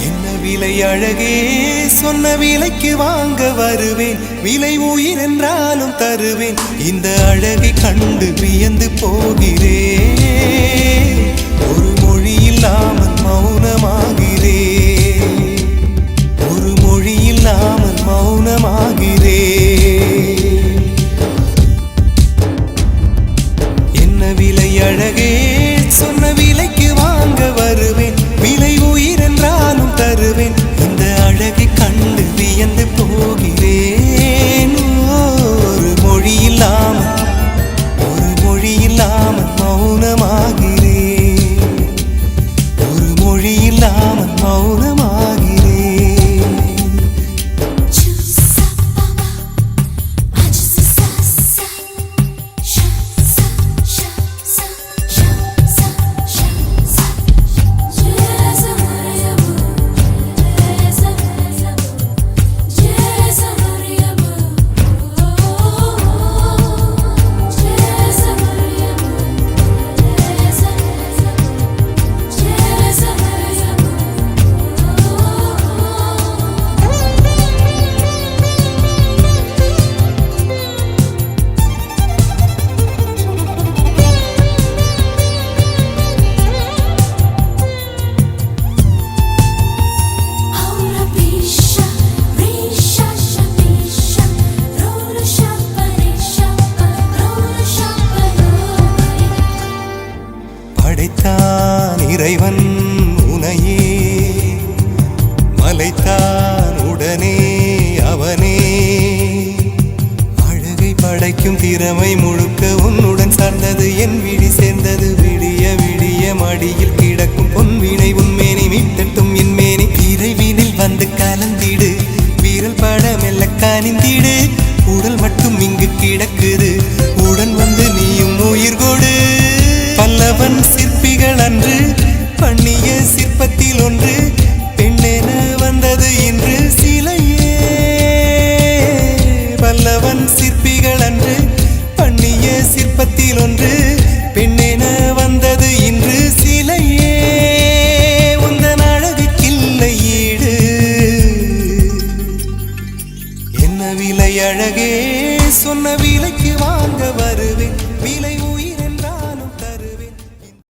என்ன விலை அழகே, சொன்ன விலைக்கு வாங்க வருவேன். விலை உயிர் என்றாலும் தருவேன். இந்த அழகை கண்டு வியந்து போகிறேன். ஒரு மொழி இல்லாமல் மௌனமாகிறேன். ஒரு மொழி இல்லாமல் மௌனமாகிறேன். என்ன விலை அழகே, சொன்ன விலைக்கு வாங்க வருவேன். விலை உயிர் என்றாலும் தருவேன். இந்த அழகை கண்டு வியந்து போகிறேன். ஒரு மொழி இல்லாமல் மௌனமாகிறேன். ஒரு மொழி இல்லாமல் மௌனமாகிறேன். படைத்தான் இறைவன் உனையே, மலைத்தான் உடனே அவனே. அழகை படைக்கும் திறமை முழுக்க உன்னுடன் சார்ந்தது. என் விழி சேர்ந்தது. விடிய விடிய மடியில் கிடக்கும் பொன்வினை உன்மேனி மீட்டட்டும் என் மேனி. இறைவினில் வந்து கலந்திடு, வீரல் பட மெல்ல கனிந்திடு. உடல் மட்டும் இங்கு கிடக்குது, உடன் வந்து நீயும் உயிர் கொடு. பல்லவன் சிற்பிகள் அன்று பண்ணிய சிற்பத்தில் ஒன்று பெண்ணென வந்தது இன்று சிலையே. பல்லவன் சிற்பிகள் அன்று பண்ணிய சிற்பத்தில் ஒன்று பெண்ணென வந்தது இன்று சிலையே. உந்தன் அழகுக்கில்லை ஈடு. என்ன விலை அழகே, சொன்ன விலைக்கு வாங்க வருவேன். விலை